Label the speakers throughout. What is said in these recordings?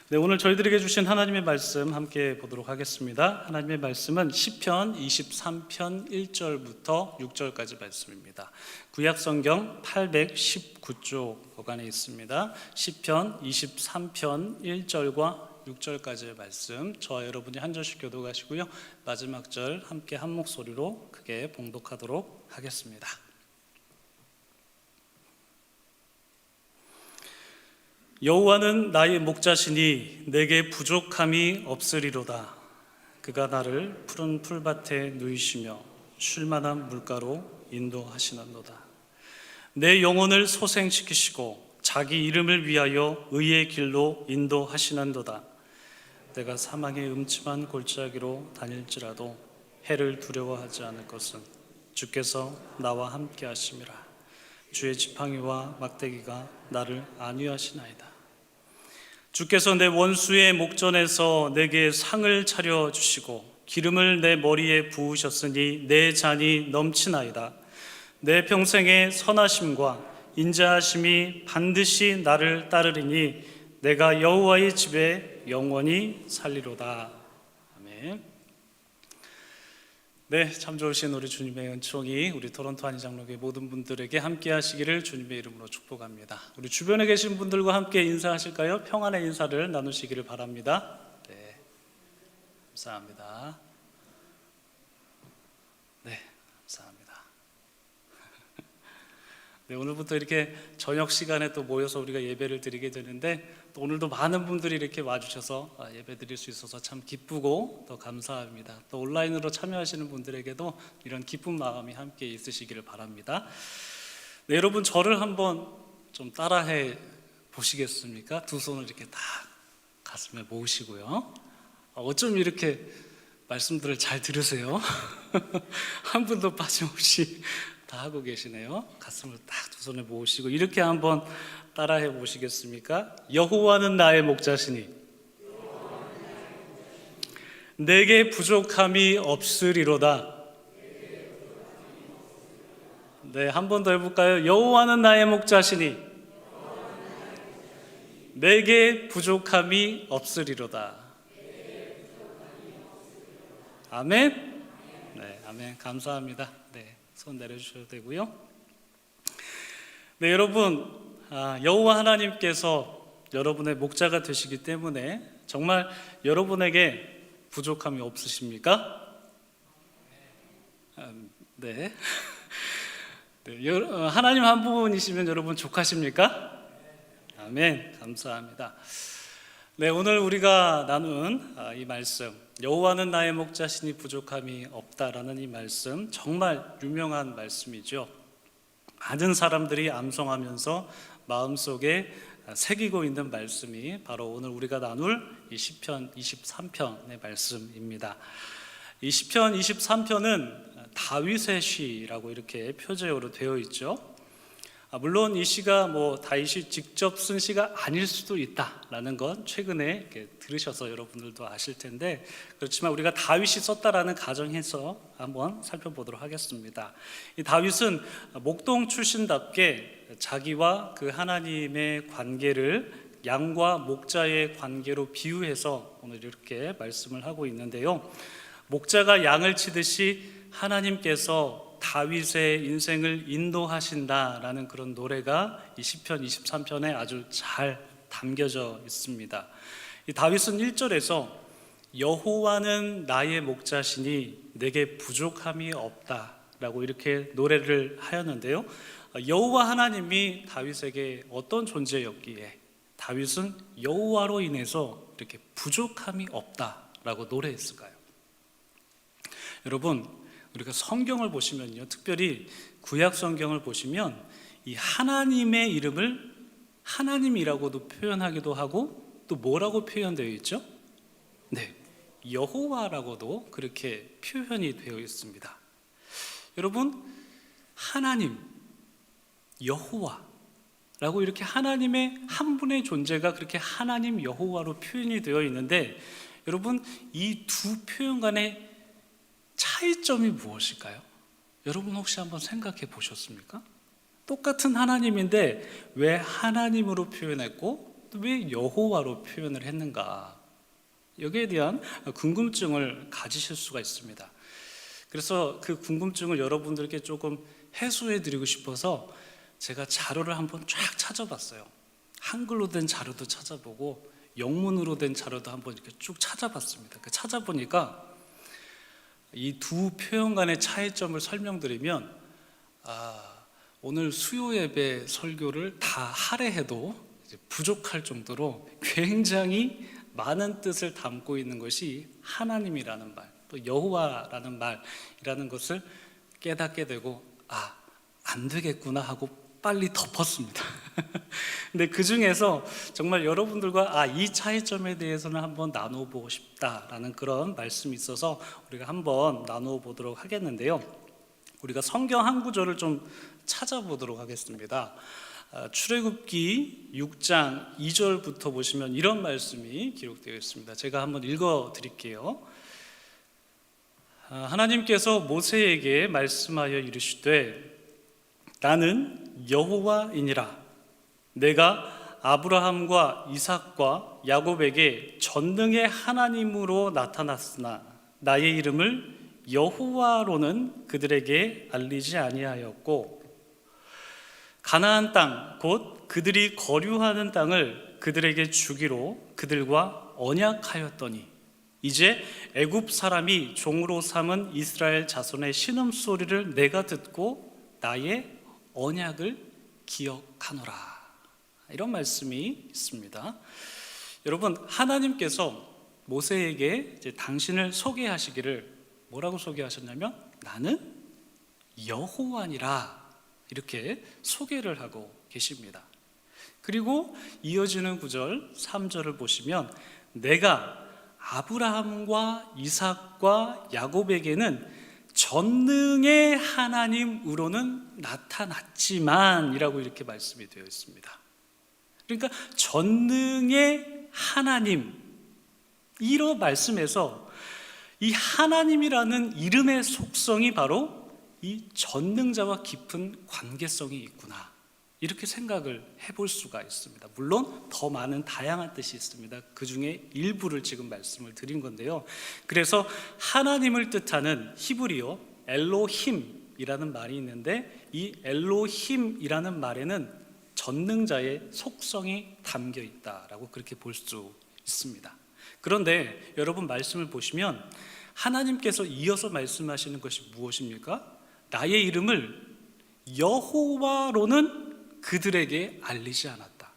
Speaker 1: 네, 오늘 저희들에게 주신 하나님의 말씀 함께 보도록 하겠습니다. 하나님의 말씀은 시편 23편 1절부터 6절까지 말씀입니다. 구약성경 819쪽 거간에 있습니다. 시편 23편 1절과 6절까지의 말씀, 저와 여러분이 한 절씩 교독하시고요, 마지막 절 함께 한 목소리로 크게 봉독하도록 하겠습니다. 여호와는 나의 목자시니 내게 부족함이 없으리로다. 그가 나를 푸른 풀밭에 누이시며 쉴만한 물가로 인도하시는도다. 내 영혼을 소생시키시고 자기 이름을 위하여 의의 길로 인도하시는도다. 내가 사망의 음침한 골짜기로 다닐지라도 해를 두려워하지 않을 것은 주께서 나와 함께 하심이라. 주의 지팡이와 막대기가 나를 안위하시나이다. 주께서 내 원수의 목전에서 내게 상을 차려주시고 기름을 내 머리에 부으셨으니 내 잔이 넘치나이다. 내 평생의 선하심과 인자하심이 반드시 나를 따르리니 내가 여호와의 집에 영원히 살리로다. 아멘. 네, 참 좋으신 우리 주님의 은총이 우리 토론토 한인장로교회 모든 분들에게 함께 하시기를 주님의 이름으로 축복합니다. 우리 주변에 계신 분들과 함께 인사하실까요? 평안의 인사를 나누시기를 바랍니다. 네, 감사합니다. 네, 감사합니다. 네, 오늘부터 이렇게 저녁 시간에 또 모여서 우리가 예배를 드리게 되는데, 또 오늘도 많은 분들이 이렇게 와주셔서 예배 드릴 수 있어서 참 기쁘고 더 감사합니다. 또 온라인으로 참여하시는 분들에게도 이런 기쁜 마음이 함께 있으시기를 바랍니다. 네, 여러분 저를 한번 좀 따라해 보시겠습니까? 두 손을 이렇게 딱 가슴에 모으시고요. 어쩜 이렇게 말씀들을 잘 들으세요? 한 분도 빠짐없이 다 하고 계시네요. 가슴을 딱 두 손에 모으시고 이렇게 한번 따라해 보시겠습니까? 여호와는 나의 목자시니 내게 부족함이 없으리로다. 네, 한 번 더 해볼까요? 여호와는 나의 목자시니 내게 부족함이 없으리로다. 아멘. 네, 아멘. 감사합니다. 네, 손 내려주셔도 되고요. 네, 여러분, 여호와 하나님께서 여러분의 목자가 되시기 때문에 정말 여러분에게 부족함이 없으십니까? 네. 네, 하나님 한 분이시면 여러분 족하십니까? 아멘. 감사합니다. 네, 오늘 우리가 나눈 이 말씀, 여호와는 나의 목자시니 부족함이 없다라는 이 말씀, 정말 유명한 말씀이죠. 많은 사람들이 암송하면서 마음속에 새기고 있는 말씀이 바로 오늘 우리가 나눌 이 시편 23편의 말씀입니다. 이 시편 23편은 다윗의 시라고 이렇게 표제어로 되어 있죠. 물론 이 시가 다윗이 직접 쓴 시가 아닐 수도 있다라는 건 최근에 이렇게 들으셔서 여러분들도 아실 텐데, 그렇지만 우리가 다윗이 썼다라는 가정에서 한번 살펴보도록 하겠습니다. 이 다윗은 목동 출신답게 자기와 그 하나님의 관계를 양과 목자의 관계로 비유해서 오늘 이렇게 말씀을 하고 있는데요. 목자가 양을 치듯이 하나님께서 다윗의 인생을 인도하신다라는 그런 노래가 이 시편 23편에 아주 잘 담겨져 있습니다. 이 다윗은 1절에서 여호와는 나의 목자시니 내게 부족함이 없다라고 이렇게 노래를 하였는데요. 여호와 하나님이 다윗에게 어떤 존재였기에 다윗은 여호와로 인해서 이렇게 부족함이 없다라고 노래했을까요? 여러분, 우리가 성경을 보시면요, 특별히 구약 성경을 보시면 이 하나님의 이름을 하나님이라고도 표현하기도 하고 또 뭐라고 표현되어 있죠? 네, 여호와라고도 그렇게 표현이 되어 있습니다. 여러분, 하나님, 여호와라고 이렇게 하나님의 한 분의 존재가 그렇게 하나님 여호와로 표현이 되어 있는데, 여러분 이 두 표현 간의 차이점이 무엇일까요? 여러분 혹시 한번 생각해 보셨습니까? 똑같은 하나님인데 왜 하나님으로 표현했고 왜 여호와로 표현을 했는가? 여기에 대한 궁금증을 가지실 수가 있습니다. 그래서 그 궁금증을 여러분들께 조금 해소해 드리고 싶어서 제가 자료를 한번 쫙 찾아봤어요. 한글로 된 자료도 찾아보고 영문으로 된 자료도 한번 이렇게 쭉 찾아봤습니다. 찾아보니까 이 두 표현 간의 차이점을 설명드리면 오늘 수요 예배 설교를 다 하래해도 부족할 정도로 굉장히 많은 뜻을 담고 있는 것이 하나님이라는 말, 또 여호와라는 말이라는 것을 깨닫게 되고 안 되겠구나 하고 빨리 덮었습니다. 근데 그 중에서 정말 여러분들과 이 차이점에 대해서는 한번 나누어 보고 싶다라는 그런 말씀이 있어서 우리가 한번 나누어 보도록 하겠는데요. 우리가 성경 한 구절을 좀 찾아보도록 하겠습니다. 출애굽기 6장 2절부터 보시면 이런 말씀이 기록되어 있습니다. 제가 한번 읽어 드릴게요. 하나님께서 모세에게 말씀하여 이르시되 나는 여호와이니라. 내가 아브라함과 이삭과 야곱에게 전능의 하나님으로 나타났으나 나의 이름을 여호와로는 그들에게 알리지 아니하였고 가나안 땅 곧 그들이 거류하는 땅을 그들에게 주기로 그들과 언약하였더니 이제 애굽 사람이 종으로 삼은 이스라엘 자손의 신음소리를 내가 듣고 나의 언약을 기억하노라. 이런 말씀이 있습니다. 여러분, 하나님께서 모세에게 이제 당신을 소개하시기를 뭐라고 소개하셨냐면 나는 여호와니라 이렇게 소개를 하고 계십니다. 그리고 이어지는 9절 3절을 보시면 내가 아브라함과 이삭과 야곱에게는 전능의 하나님으로는 나타났지만 이라고 이렇게 말씀이 되어 있습니다. 그러니까 전능의 하나님, 이런 말씀에서 이 하나님이라는 이름의 속성이 바로 이 전능자와 깊은 관계성이 있구나, 이렇게 생각을 해볼 수가 있습니다. 물론 더 많은 다양한 뜻이 있습니다. 그 중에 일부를 지금 말씀을 드린 건데요. 그래서 하나님을 뜻하는 히브리어 엘로힘이라는 말이 있는데 이 엘로힘이라는 말에는 전능자의 속성이 담겨 있다라고 그렇게 볼 수 있습니다. 그런데 여러분 말씀을 보시면 하나님께서 이어서 말씀하시는 것이 무엇입니까? 나의 이름을 여호와로는 그들에게 알리지 않았다.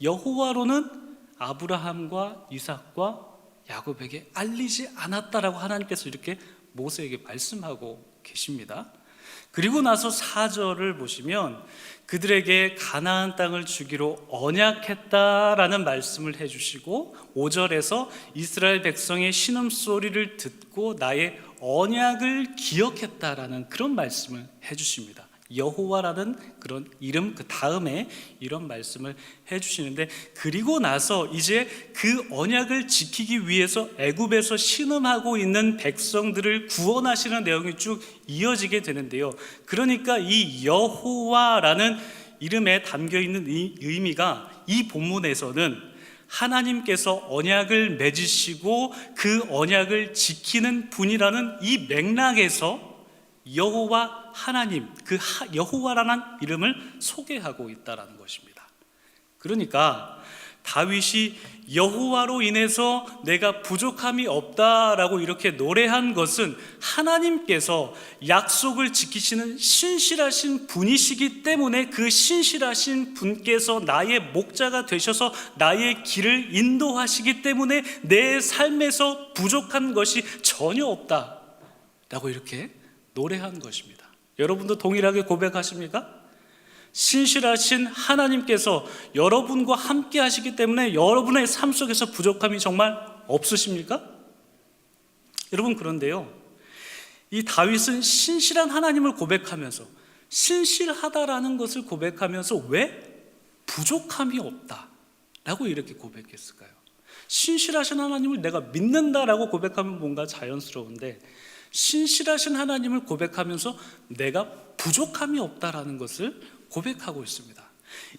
Speaker 1: 여호와로는 아브라함과 이삭과 야곱에게 알리지 않았다라고 하나님께서 이렇게 모세에게 말씀하고 계십니다. 그리고 나서 4절을 보시면 그들에게 가나안 땅을 주기로 언약했다라는 말씀을 해주시고 5절에서 이스라엘 백성의 신음소리를 듣고 나의 언약을 기억했다라는 그런 말씀을 해주십니다. 여호와라는 그런 이름 그 다음에 이런 말씀을 해주시는데 그리고 나서 이제 그 언약을 지키기 위해서 애굽에서 신음하고 있는 백성들을 구원하시는 내용이 쭉 이어지게 되는데요. 그러니까 이 여호와라는 이름에 담겨있는 이 의미가 이 본문에서는 하나님께서 언약을 맺으시고 그 언약을 지키는 분이라는 이 맥락에서 여호와 하나님, 그 여호와라는 이름을 소개하고 있다는 것입니다. 그러니까 다윗이 여호와로 인해서 내가 부족함이 없다라고 이렇게 노래한 것은 하나님께서 약속을 지키시는 신실하신 분이시기 때문에 그 신실하신 분께서 나의 목자가 되셔서 나의 길을 인도하시기 때문에 내 삶에서 부족한 것이 전혀 없다라고 이렇게 노래한 것입니다. 여러분도 동일하게 고백하십니까? 신실하신 하나님께서 여러분과 함께 하시기 때문에 여러분의 삶 속에서 부족함이 정말 없으십니까? 여러분, 그런데요, 이 다윗은 신실한 하나님을 고백하면서 신실하다라는 것을 고백하면서 왜 부족함이 없다라고 이렇게 고백했을까요? 신실하신 하나님을 내가 믿는다라고 고백하면 뭔가 자연스러운데 신실하신 하나님을 고백하면서 내가 부족함이 없다라는 것을 고백하고 있습니다.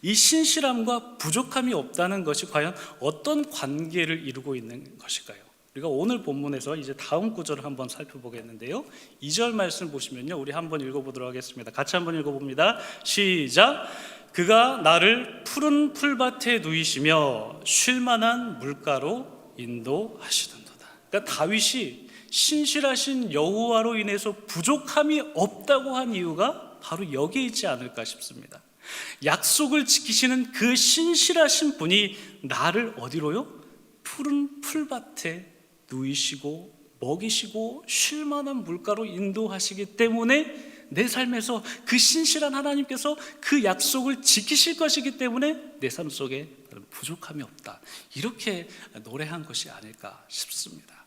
Speaker 1: 이 신실함과 부족함이 없다는 것이 과연 어떤 관계를 이루고 있는 것일까요? 우리가 오늘 본문에서 이제 다음 구절을 한번 살펴보겠는데요, 2절 말씀 보시면요, 우리 한번 읽어보도록 하겠습니다. 같이 한번 읽어봅니다. 시작. 그가 나를 푸른 풀밭에 누이시며 쉴만한 물가로 인도하시던도다. 그러니까 다윗이 신실하신 여호와로 인해서 부족함이 없다고 한 이유가 바로 여기에 있지 않을까 싶습니다. 약속을 지키시는 그 신실하신 분이 나를 어디로요? 푸른 풀밭에 누이시고 먹이시고 쉴만한 물가로 인도하시기 때문에 내 삶에서 그 신실한 하나님께서 그 약속을 지키실 것이기 때문에 내 삶 속에 부족함이 없다, 이렇게 노래한 것이 아닐까 싶습니다.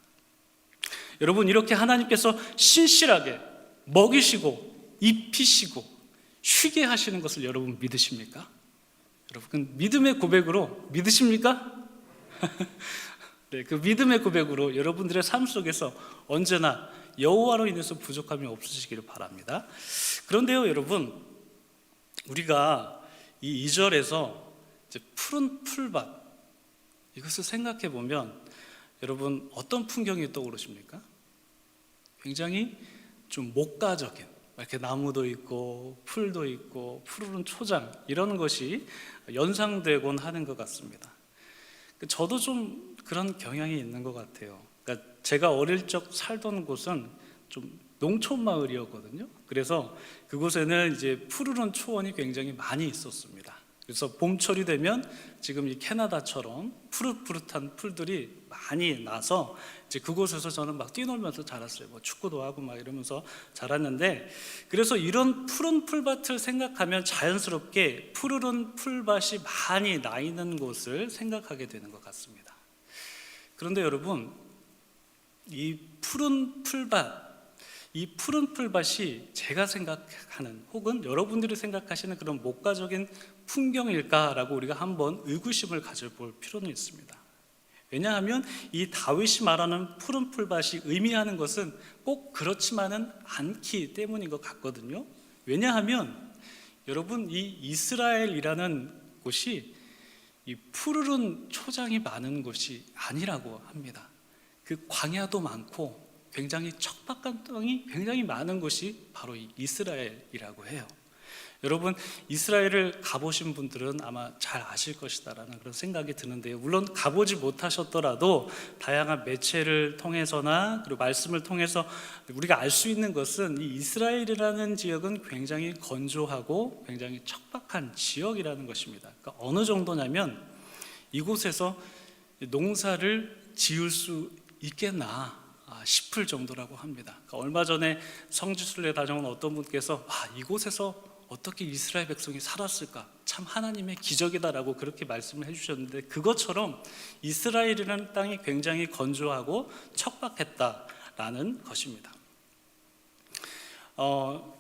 Speaker 1: 여러분, 이렇게 하나님께서 신실하게 먹이시고 입히시고 쉬게 하시는 것을 여러분 믿으십니까? 여러분, 믿음의 고백으로 믿으십니까? 네, 그 믿음의 고백으로 여러분들의 삶 속에서 언제나 여호와로 인해서 부족함이 없으시기를 바랍니다. 그런데요, 여러분, 우리가 이 2절에서 이제 푸른 풀밭, 이것을 생각해 보면 여러분 어떤 풍경이 떠오르십니까? 굉장히 좀 목가적인, 이렇게 나무도 있고 풀도 있고 푸르른 초장, 이런 것이 연상되곤 하는 것 같습니다. 저도 좀 그런 경향이 있는 것 같아요. 그러니까 제가 어릴 적 살던 곳은 좀 농촌 마을이었거든요. 그래서 그곳에는 이제 푸르른 초원이 굉장히 많이 있었습니다. 그래서 봄철이 되면 지금 이 캐나다처럼 푸릇푸릇한 풀들이 많이 나서 이제 그곳에서 저는 막 뛰놀면서 자랐어요. 뭐 축구도 하고 막 이러면서 자랐는데, 그래서 이런 푸른 풀밭을 생각하면 자연스럽게 푸르른 풀밭이 많이 나 있는 곳을 생각하게 되는 것 같습니다. 그런데 여러분, 이 푸른 풀밭, 이 푸른 풀밭이 제가 생각하는 혹은 여러분들이 생각하시는 그런 목가적인 풍경일까라고 우리가 한번 의구심을 가져볼 필요는 있습니다. 왜냐하면 이 다윗이 말하는 푸른 풀밭이 의미하는 것은 꼭 그렇지만은 않기 때문인 것 같거든요. 왜냐하면 여러분, 이 이스라엘이라는 곳이 이 푸르른 초장이 많은 곳이 아니라고 합니다. 그 광야도 많고 굉장히 척박한 땅이 굉장히 많은 곳이 바로 이 이스라엘이라고 해요. 여러분, 이스라엘을 가보신 분들은 아마 잘 아실 것이다라는 그런 생각이 드는데요, 물론 가보지 못하셨더라도 다양한 매체를 통해서나 그리고 말씀을 통해서 우리가 알 수 있는 것은 이 이스라엘이라는 지역은 굉장히 건조하고 굉장히 척박한 지역이라는 것입니다. 그러니까 어느 정도냐면 이곳에서 농사를 지을 수 있겠나 싶을 정도라고 합니다. 그러니까 얼마 전에 성지순례 다녀온 어떤 분께서 이곳에서 어떻게 이스라엘 백성이 살았을까, 참 하나님의 기적이다라고 그렇게 말씀을 해주셨는데, 그것처럼 이스라엘이라는 땅이 굉장히 건조하고 척박했다라는 것입니다.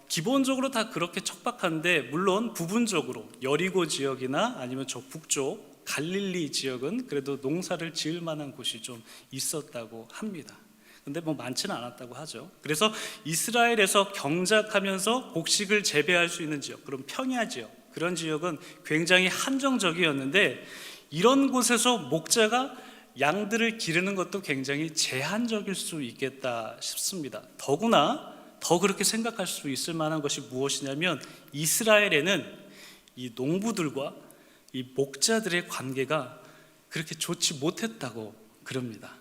Speaker 1: 기본적으로 다 그렇게 척박한데, 물론 부분적으로 여리고 지역이나 아니면 저 북쪽 갈릴리 지역은 그래도 농사를 지을 만한 곳이 좀 있었다고 합니다. 근데 뭐 많지는 않았다고 하죠. 그래서 이스라엘에서 경작하면서 곡식을 재배할 수 있는 지역, 그런 평야 지역, 그런 지역은 굉장히 한정적이었는데, 이런 곳에서 목자가 양들을 기르는 것도 굉장히 제한적일 수 있겠다 싶습니다. 더구나 더 그렇게 생각할 수 있을 만한 것이 무엇이냐면, 이스라엘에는 이 농부들과 이 목자들의 관계가 그렇게 좋지 못했다고 그럽니다.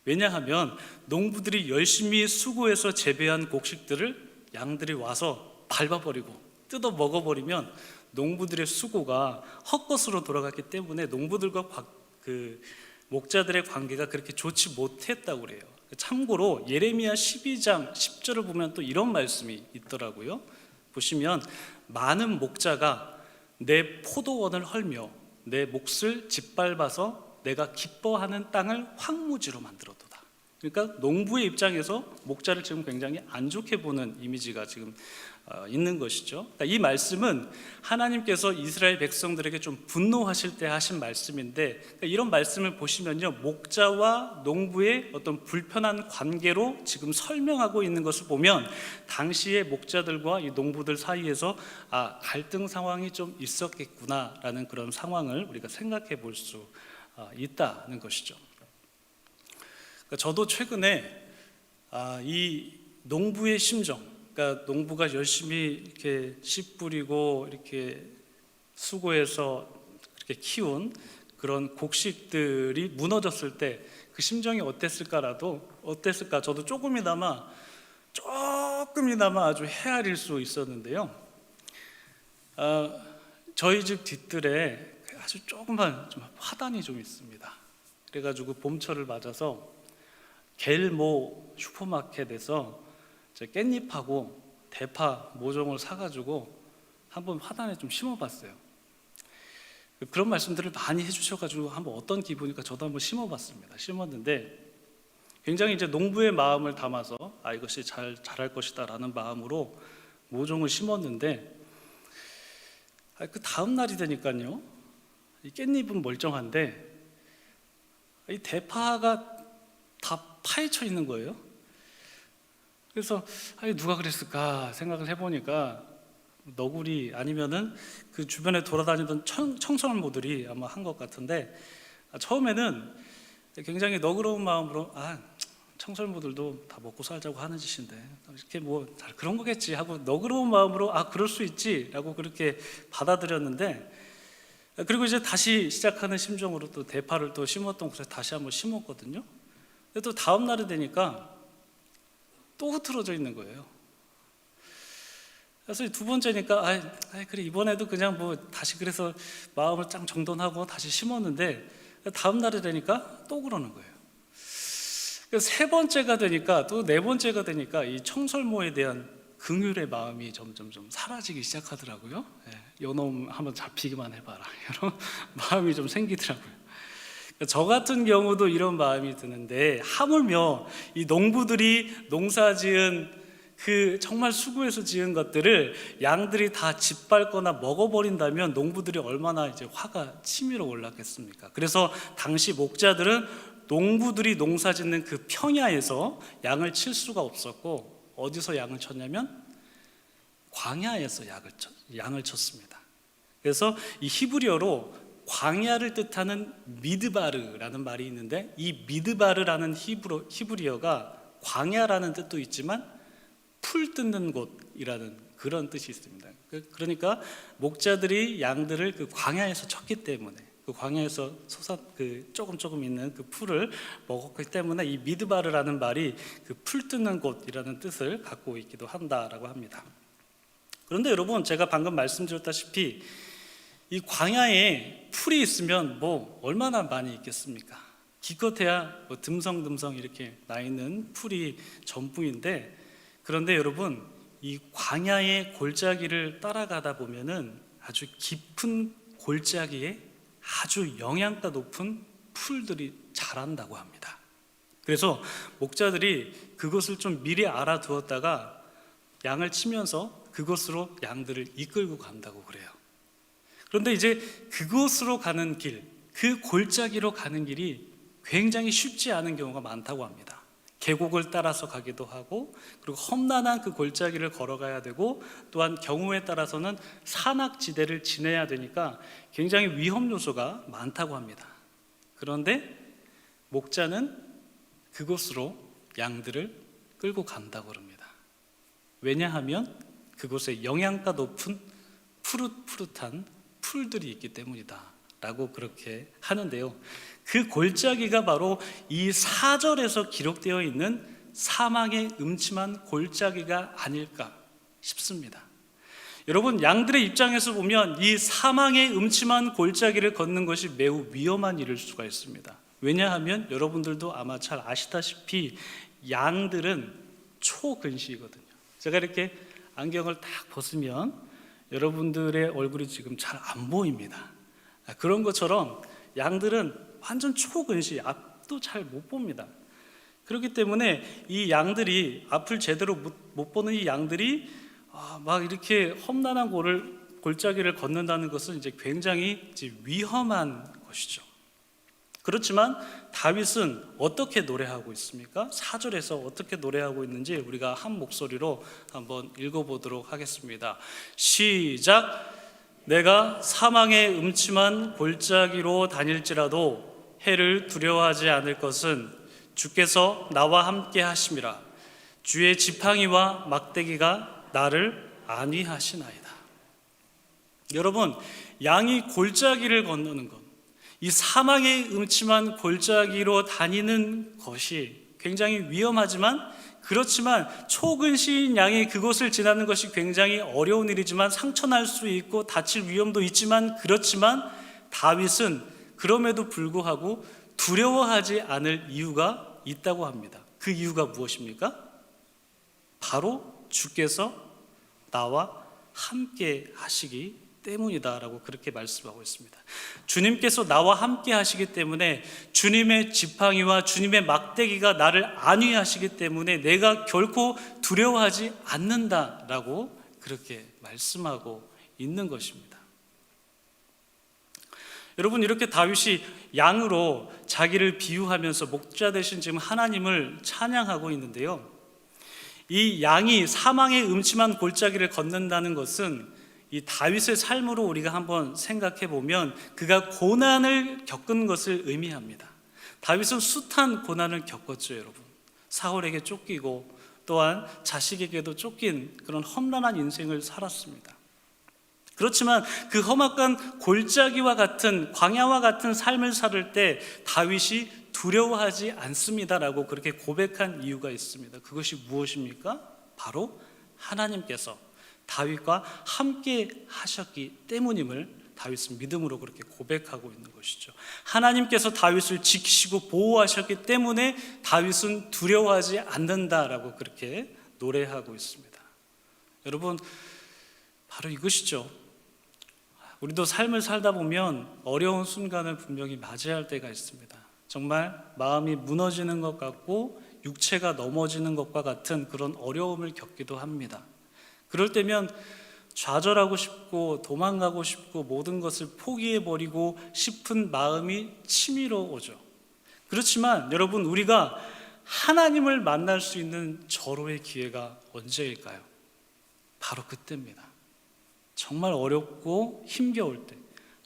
Speaker 1: 왜냐하면 농부들이 열심히 수고해서 재배한 곡식들을 양들이 와서 밟아버리고 뜯어 먹어버리면 농부들의 수고가 헛것으로 돌아갔기 때문에 농부들과 그 목자들의 관계가 그렇게 좋지 못했다고 그래요. 참고로 예레미야 12장 10절을 보면 또 이런 말씀이 있더라고요. 보시면, 많은 목자가 내 포도원을 헐며 내 몫을 짓밟아서 내가 기뻐하는 땅을 황무지로 만들었도다. 그러니까 농부의 입장에서 목자를 지금 굉장히 안 좋게 보는 이미지가 지금 있는 것이죠. 그러니까 이 말씀은 하나님께서 이스라엘 백성들에게 좀 분노하실 때 하신 말씀인데, 그러니까 이런 말씀을 보시면요, 목자와 농부의 어떤 불편한 관계로 지금 설명하고 있는 것을 보면 당시의 목자들과 이 농부들 사이에서 갈등 상황이 좀 있었겠구나라는 그런 상황을 우리가 생각해 볼 수 있다는 것이죠. 그러니까 저도 최근에 이 농부의 심정, 그러니까 농부가 열심히 이렇게 씨 뿌리고 이렇게 수고해서 그렇게 키운 그런 곡식들이 무너졌을 때 그 심정이 어땠을까 저도 조금이나마 아주 헤아릴 수 있었는데요. 저희 집 뒷뜰에 아주 조그만 좀 화단이 좀 있습니다. 그래가지고 봄철을 맞아서 겔모 슈퍼마켓에서 깻잎하고 대파 모종을 사가지고 한번 화단에 좀 심어봤어요. 그런 말씀들을 많이 해주셔가지고 한번 어떤 기분일까 저도 한번 심어봤습니다. 심었는데 굉장히 이제 농부의 마음을 담아서 이것이 잘 자랄 것이다라는 마음으로 모종을 심었는데 그 다음 날이 되니까요, 이 깻잎은 멀쩡한데 이 대파가 다 파헤쳐 있는 거예요. 그래서 누가 그랬을까 생각을 해보니까 너구리 아니면은 그 주변에 돌아다니던 청설모들이 아마 한 것 같은데, 처음에는 굉장히 너그러운 마음으로 청설모들도 다 먹고 살자고 하는 짓인데 이렇게 뭐 그런 거겠지 하고 너그러운 마음으로 그럴 수 있지라고 그렇게 받아들였는데, 그리고 이제 다시 시작하는 심정으로 또 대파를 또 심었던 곳에 다시 한번 심었거든요. 근데 또 다음 날이 되니까 또 흐트러져 있는 거예요. 그래서 두 번째니까 그래 이번에도 그냥 뭐 다시 그래서 마음을 쫙 정돈하고 다시 심었는데 다음 날이 되니까 또 그러는 거예요. 그래서 세 번째가 되니까 또 네 번째가 되니까 이 청설모에 대한 긍휼의 마음이 점점 사라지기 시작하더라고요. 요놈 한번 잡히기만 해봐라 이런 마음이 좀 생기더라고요. 저 같은 경우도 이런 마음이 드는데, 하물며 이 농부들이 농사지은 그 정말 수고해서 지은 것들을 양들이 다 짓밟거나 먹어버린다면 농부들이 얼마나 이제 화가 치밀어 올랐겠습니까? 그래서 당시 목자들은 농부들이 농사짓는 그 평야에서 양을 칠 수가 없었고, 어디서 양을 쳤냐면 광야에서 양을 쳤습니다. 그래서 이 히브리어로 광야를 뜻하는 미드바르라는 말이 있는데, 이 미드바르라는 히브리어가 광야라는 뜻도 있지만 풀 뜯는 곳이라는 그런 뜻이 있습니다. 그러니까 목자들이 양들을 그 광야에서 쳤기 때문에, 그 광야에서 조금 있는 그 풀을 먹었기 때문에 이 미드바르라는 말이 그 풀 뜯는 곳이라는 뜻을 갖고 있기도 한다라고 합니다. 그런데 여러분, 제가 방금 말씀드렸다시피 이 광야에 풀이 있으면 뭐 얼마나 많이 있겠습니까? 기껏해야 뭐 듬성듬성 이렇게 나 있는 풀이 전부인데, 그런데 여러분, 이 광야의 골짜기를 따라가다 보면은 아주 깊은 골짜기에 아주 영양가 높은 풀들이 자란다고 합니다. 그래서 목자들이 그것을 좀 미리 알아두었다가 양을 치면서 그것으로 양들을 이끌고 간다고 그래요. 그런데 이제 그곳으로 가는 길, 그 골짜기로 가는 길이 굉장히 쉽지 않은 경우가 많다고 합니다. 계곡을 따라서 가기도 하고, 그리고 험난한 그 골짜기를 걸어가야 되고, 또한 경우에 따라서는 산악지대를 지내야 되니까 굉장히 위험 요소가 많다고 합니다. 그런데 목자는 그곳으로 양들을 끌고 간다고 합니다. 왜냐하면 그곳에 영양가 높은 푸릇푸릇한 풀들이 있기 때문이다 라고 그렇게 하는데요, 그 골짜기가 바로 이 4절에서 기록되어 있는 사망의 음침한 골짜기가 아닐까 싶습니다. 여러분, 양들의 입장에서 보면 이 사망의 음침한 골짜기를 걷는 것이 매우 위험한 일일 수가 있습니다. 왜냐하면 여러분들도 아마 잘 아시다시피 양들은 초근시이거든요. 제가 이렇게 안경을 딱 벗으면 여러분들의 얼굴이 지금 잘 안 보입니다. 그런 것처럼 양들은 완전 초근시, 앞도 잘 못 봅니다. 그렇기 때문에 이 양들이 앞을 제대로 못 보는 이 양들이 막 이렇게 험난한 골짜기를 걷는다는 것은 이제 굉장히 이제 위험한 것이죠. 그렇지만 다윗은 어떻게 노래하고 있습니까? 4절에서 어떻게 노래하고 있는지 우리가 한 목소리로 한번 읽어보도록 하겠습니다. 시작. 내가 사망의 음침한 골짜기로 다닐지라도 해를 두려워하지 않을 것은 주께서 나와 함께 하심이라. 주의 지팡이와 막대기가 나를 안위하시나이다. 여러분, 양이 골짜기를 건너는 것, 이 사망의 음침한 골짜기로 다니는 것이 굉장히 위험하지만, 그렇지만 초근시인 양이 그곳을 지나는 것이 굉장히 어려운 일이지만 상처날 수 있고 다칠 위험도 있지만, 그렇지만 다윗은 그럼에도 불구하고 두려워하지 않을 이유가 있다고 합니다. 그 이유가 무엇입니까? 바로 주께서 나와 함께 하시기 때문이다라고 그렇게 말씀하고 있습니다. 주님께서 나와 함께 하시기 때문에, 주님의 지팡이와 주님의 막대기가 나를 안위하시기 때문에 내가 결코 두려워하지 않는다라고 그렇게 말씀하고 있는 것입니다. 여러분, 이렇게 다윗이 양으로 자기를 비유하면서 목자 되신 지금 하나님을 찬양하고 있는데요, 이 양이 사망의 음침한 골짜기를 걷는다는 것은 이 다윗의 삶으로 우리가 한번 생각해 보면 그가 고난을 겪은 것을 의미합니다. 다윗은 숱한 고난을 겪었죠, 여러분. 사울에게 쫓기고 또한 자식에게도 쫓긴 그런 험난한 인생을 살았습니다. 그렇지만 그 험악한 골짜기와 같은, 광야와 같은 삶을 살 때 다윗이 두려워하지 않습니다라고 그렇게 고백한 이유가 있습니다. 그것이 무엇입니까? 바로 하나님께서 다윗과 함께 하셨기 때문임을 다윗은 믿음으로 그렇게 고백하고 있는 것이죠. 하나님께서 다윗을 지키시고 보호하셨기 때문에 다윗은 두려워하지 않는다라고 그렇게 노래하고 있습니다. 여러분, 바로 이것이죠. 우리도 삶을 살다 보면 어려운 순간을 분명히 맞이할 때가 있습니다. 정말 마음이 무너지는 것 같고 육체가 넘어지는 것과 같은 그런 어려움을 겪기도 합니다. 그럴 때면 좌절하고 싶고 도망가고 싶고 모든 것을 포기해버리고 싶은 마음이 치밀어 오죠. 그렇지만 여러분, 우리가 하나님을 만날 수 있는 절호의 기회가 언제일까요? 바로 그때입니다. 정말 어렵고 힘겨울 때,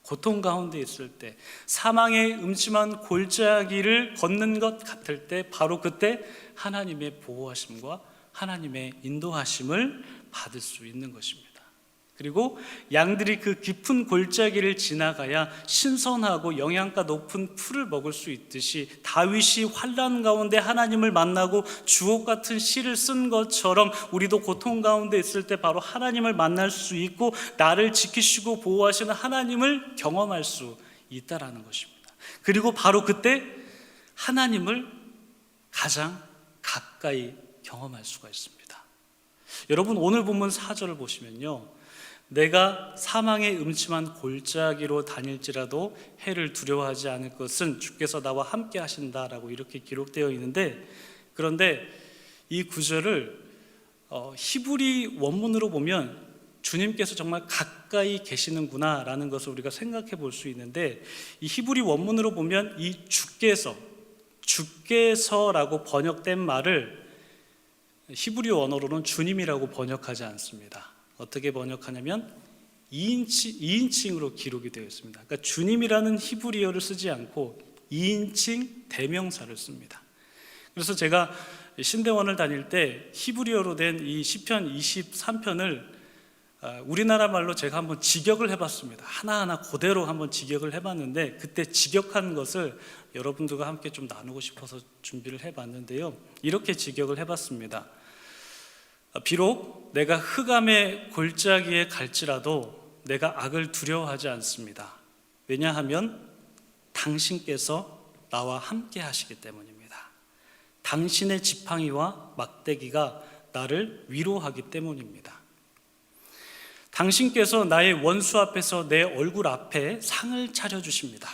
Speaker 1: 고통 가운데 있을 때, 사망의 음침한 골짜기를 걷는 것 같을 때, 바로 그때 하나님의 보호하심과 하나님의 인도하심을 받을 수 있는 것입니다. 그리고 양들이 그 깊은 골짜기를 지나가야 신선하고 영양가 높은 풀을 먹을 수 있듯이, 다윗이 환난 가운데 하나님을 만나고 주옥 같은 시를 쓴 것처럼 우리도 고통 가운데 있을 때 바로 하나님을 만날 수 있고 나를 지키시고 보호하시는 하나님을 경험할 수 있다라는 것입니다. 그리고 바로 그때 하나님을 가장 가까이 경험할 수가 있습니다. 여러분, 오늘 본문 4절을 보시면요, 내가 사망의 음침한 골짜기로 다닐지라도 해를 두려워하지 않을 것은 주께서 나와 함께 하신다라고 이렇게 기록되어 있는데, 그런데 이 구절을 히브리 원문으로 보면 주님께서 정말 가까이 계시는구나 라는 것을 우리가 생각해 볼 수 있는데, 이 히브리 원문으로 보면 이 주께서라고 번역된 말을 히브리 언어로는 주님이라고 번역하지 않습니다. 어떻게 번역하냐면 2인칭으로 기록이 되어 있습니다. 그러니까 주님이라는 히브리어를 쓰지 않고 2인칭 대명사를 씁니다. 그래서 제가 신대원을 다닐 때 히브리어로 된 이 시편 23편을 우리나라 말로 제가 한번 직역을 해봤습니다. 하나하나 그대로 한번 직역을 해봤는데, 그때 직역한 것을 여러분들과 함께 좀 나누고 싶어서 준비를 해봤는데요, 이렇게 직역을 해봤습니다. 비록 내가 흑암의 골짜기에 갈지라도 내가 악을 두려워하지 않습니다. 왜냐하면 당신께서 나와 함께 하시기 때문입니다. 당신의 지팡이와 막대기가 나를 위로하기 때문입니다. 당신께서 나의 원수 앞에서 내 얼굴 앞에 상을 차려주십니다.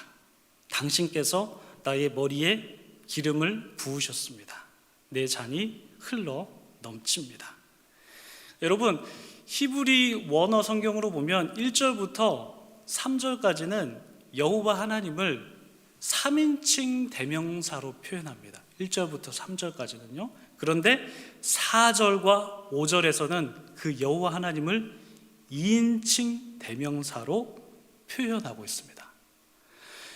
Speaker 1: 당신께서 나의 머리에 기름을 부으셨습니다. 내 잔이 흘러 넘칩니다. 여러분, 히브리 원어 성경으로 보면 1절부터 3절까지는 여호와 하나님을 3인칭 대명사로 표현합니다. 1절부터 3절까지는요. 그런데 4절과 5절에서는 그 여호와 하나님을 2인칭 대명사로 표현하고 있습니다.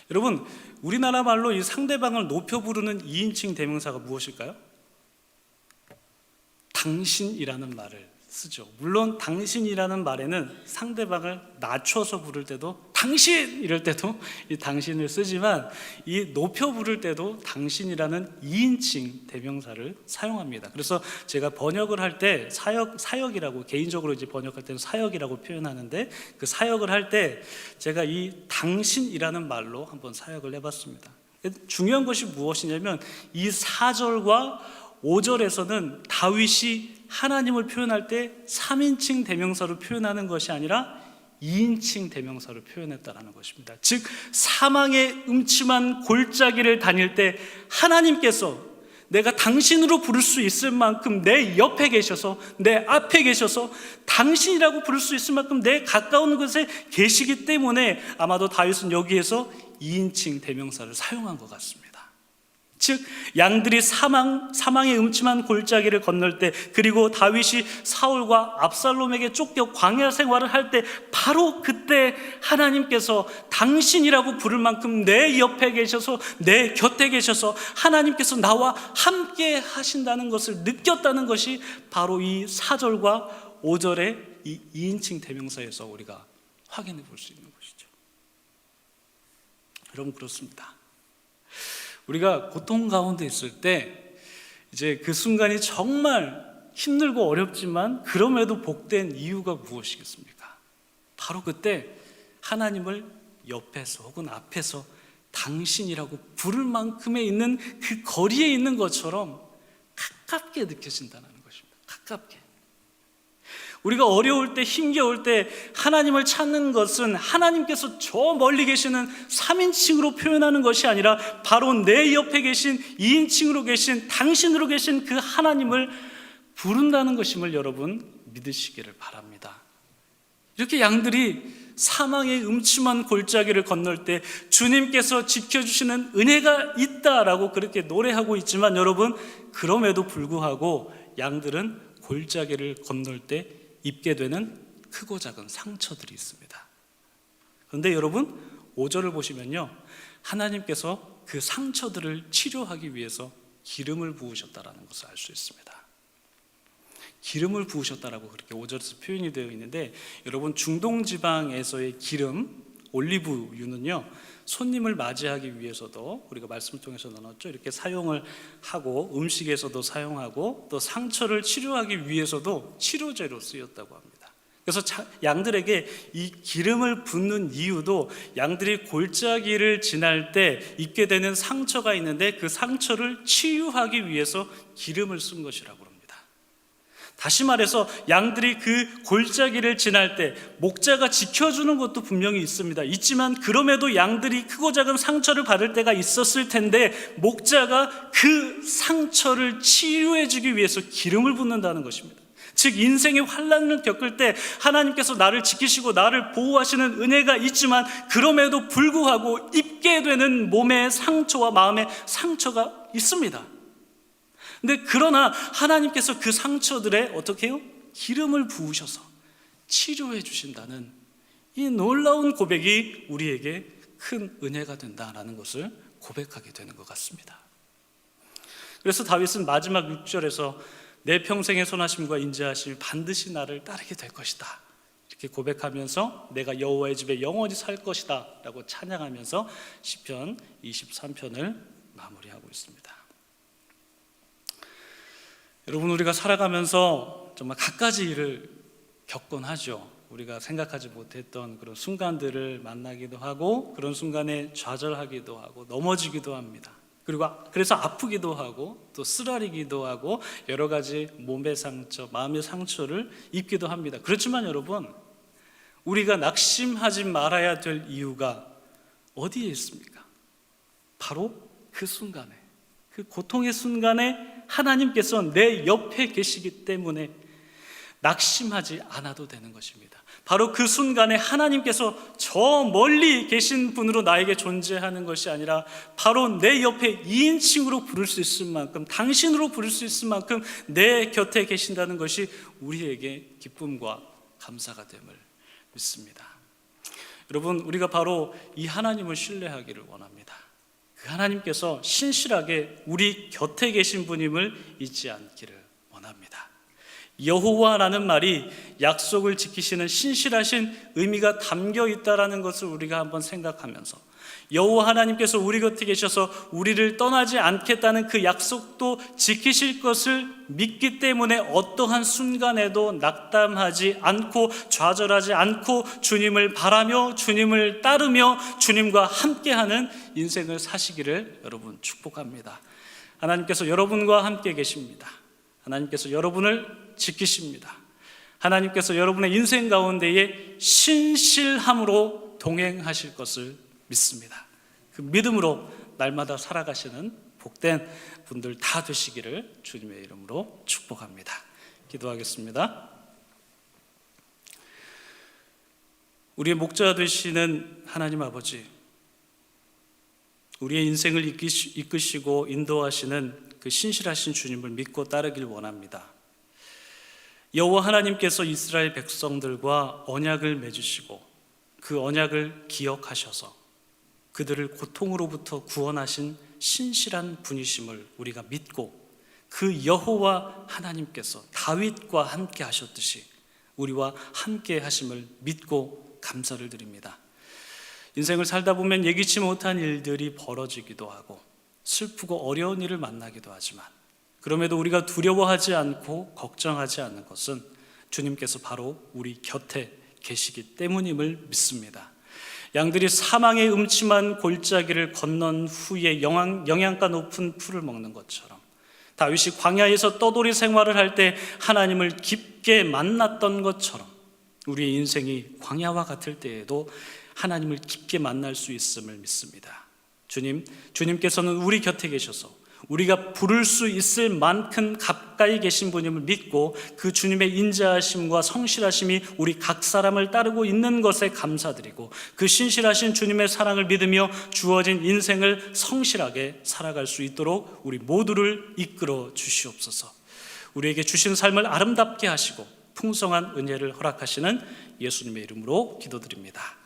Speaker 1: 여러분, 우리나라 말로 이 상대방을 높여 부르는 2인칭 대명사가 무엇일까요? 당신이라는 말을 쓰죠. 물론 당신이라는 말에는 상대방을 낮춰서 부를 때도 당신! 이럴 때도 이 당신을 쓰지만 이 높여 부를 때도 당신이라는 2인칭 대명사를 사용합니다. 그래서 제가 번역을 할 때 사역이라고, 개인적으로 이제 번역할 때는 사역이라고 표현하는데, 그 사역을 할 때 제가 이 당신이라는 말로 한번 사역을 해봤습니다. 중요한 것이 무엇이냐면 이 4절과 5절에서는 다윗이 하나님을 표현할 때 3인칭 대명사로 표현하는 것이 아니라 2인칭 대명사로 표현했다라는 것입니다. 즉, 사망의 음침한 골짜기를 다닐 때 하나님께서 내가 당신으로 부를 수 있을 만큼 내 옆에 계셔서, 내 앞에 계셔서 당신이라고 부를 수 있을 만큼 내 가까운 곳에 계시기 때문에 아마도 다윗은 여기에서 2인칭 대명사를 사용한 것 같습니다. 즉, 양들이 사망의 음침한 골짜기를 건널 때, 그리고 다윗이 사울과 압살롬에게 쫓겨 광야 생활을 할 때, 바로 그때 하나님께서 당신이라고 부를 만큼 내 옆에 계셔서, 내 곁에 계셔서 하나님께서 나와 함께 하신다는 것을 느꼈다는 것이 바로 이 4절과 5절의 이 2인칭 대명사에서 우리가 확인해 볼 수 있는 것이죠. 여러분, 그렇습니다. 우리가 고통 가운데 있을 때 이제 그 순간이 정말 힘들고 어렵지만 그럼에도 복된 이유가 무엇이겠습니까? 바로 그때 하나님을 옆에서 혹은 앞에서 당신이라고 부를 만큼에 있는 그 거리에 있는 것처럼 가깝게 느껴진다는 것입니다. 가깝게. 우리가 어려울 때, 힘겨울 때 하나님을 찾는 것은 하나님께서 저 멀리 계시는 3인칭으로 표현하는 것이 아니라 바로 내 옆에 계신 2인칭으로 계신 당신으로 계신 그 하나님을 부른다는 것임을 여러분 믿으시기를 바랍니다. 이렇게 양들이 사망의 음침한 골짜기를 건널 때 주님께서 지켜주시는 은혜가 있다라고 그렇게 노래하고 있지만, 여러분, 그럼에도 불구하고 양들은 골짜기를 건널 때 입게 되는 크고 작은 상처들이 있습니다. 그런데 여러분, 5절을 보시면요, 하나님께서 그 상처들을 치료하기 위해서 기름을 부으셨다라는 것을 알 수 있습니다. 기름을 부으셨다라고 그렇게 5절에서 표현이 되어 있는데, 여러분, 중동 지방에서의 기름, 올리브유는요, 손님을 맞이하기 위해서도 우리가 말씀을 통해서 나눴죠. 이렇게 사용을 하고 음식에서도 사용하고 또 상처를 치료하기 위해서도 치료제로 쓰였다고 합니다. 그래서 양들에게 이 기름을 붓는 이유도 양들이 골짜기를 지날 때 입게 되는 상처가 있는데 그 상처를 치유하기 위해서 기름을 쓴 것이라고 합니다. 다시 말해서 양들이 그 골짜기를 지날 때 목자가 지켜주는 것도 분명히 있지만 그럼에도 양들이 크고 작은 상처를 받을 때가 있었을 텐데 목자가 그 상처를 치유해 주기 위해서 기름을 붓는다는 것입니다. 즉, 인생의 환난을 겪을 때 하나님께서 나를 지키시고 나를 보호하시는 은혜가 있지만 그럼에도 불구하고 입게 되는 몸의 상처와 마음의 상처가 있습니다. 근데 그러나 하나님께서 그 상처들에 어떻게 해요? 기름을 부으셔서 치료해 주신다는 이 놀라운 고백이 우리에게 큰 은혜가 된다라는 것을 고백하게 되는 것 같습니다. 그래서 다윗은 마지막 6절에서 내 평생의 선하심과 인자하심이 반드시 나를 따르게 될 것이다, 이렇게 고백하면서 내가 여호와의 집에 영원히 살 것이다 라고 찬양하면서 시편 23편을 마무리하고 있습니다. 여러분, 우리가 살아가면서 정말 갖가지 일을 겪곤 하죠. 우리가 생각하지 못했던 그런 순간들을 만나기도 하고 그런 순간에 좌절하기도 하고 넘어지기도 합니다. 그리고 그래서 아프기도 하고 또 쓰라리기도 하고 여러 가지 몸의 상처, 마음의 상처를 입기도 합니다. 그렇지만 여러분, 우리가 낙심하지 말아야 될 이유가 어디에 있습니까? 바로 그 순간에, 그 고통의 순간에 하나님께서 내 옆에 계시기 때문에 낙심하지 않아도 되는 것입니다. 바로 그 순간에 하나님께서 저 멀리 계신 분으로 나에게 존재하는 것이 아니라 바로 내 옆에 2인칭으로 부를 수 있을 만큼, 당신으로 부를 수 있을 만큼 내 곁에 계신다는 것이 우리에게 기쁨과 감사가 됨을 믿습니다. 여러분, 우리가 바로 이 하나님을 신뢰하기를 원합니다. 그 하나님께서 신실하게 우리 곁에 계신 분임을 잊지 않기를 원합니다. 여호와라는 말이 약속을 지키시는 신실하신 의미가 담겨 있다라는 것을 우리가 한번 생각하면서, 여호와 하나님께서 우리 곁에 계셔서 우리를 떠나지 않겠다는 그 약속도 지키실 것을 믿기 때문에 어떠한 순간에도 낙담하지 않고 좌절하지 않고 주님을 바라며 주님을 따르며 주님과 함께하는 인생을 사시기를 여러분 축복합니다. 하나님께서 여러분과 함께 계십니다. 하나님께서 여러분을 지키십니다. 하나님께서 여러분의 인생 가운데에 신실함으로 동행하실 것을 믿습니다. 그 믿음으로 날마다 살아가시는 복된 분들 다 되시기를 주님의 이름으로 축복합니다. 기도하겠습니다. 우리의 목자 되시는 하나님 아버지, 우리의 인생을 이끄시고 인도하시는 그 신실하신 주님을 믿고 따르길 원합니다. 여호와 하나님께서 이스라엘 백성들과 언약을 맺으시고 그 언약을 기억하셔서 그들을 고통으로부터 구원하신 신실한 분이심을 우리가 믿고, 그 여호와 하나님께서 다윗과 함께 하셨듯이 우리와 함께 하심을 믿고 감사를 드립니다. 인생을 살다 보면 예기치 못한 일들이 벌어지기도 하고 슬프고 어려운 일을 만나기도 하지만, 그럼에도 우리가 두려워하지 않고 걱정하지 않는 것은 주님께서 바로 우리 곁에 계시기 때문임을 믿습니다. 양들이 사망의 음침한 골짜기를 건넌 후에 영양가 높은 풀을 먹는 것처럼, 다윗이 광야에서 떠돌이 생활을 할 때 하나님을 깊게 만났던 것처럼, 우리의 인생이 광야와 같을 때에도 하나님을 깊게 만날 수 있음을 믿습니다. 주님께서는 우리 곁에 계셔서 우리가 부를 수 있을 만큼 가까이 계신 분임을 믿고, 그 주님의 인자하심과 성실하심이 우리 각 사람을 따르고 있는 것에 감사드리고, 그 신실하신 주님의 사랑을 믿으며 주어진 인생을 성실하게 살아갈 수 있도록 우리 모두를 이끌어 주시옵소서. 우리에게 주신 삶을 아름답게 하시고 풍성한 은혜를 허락하시는 예수님의 이름으로 기도드립니다.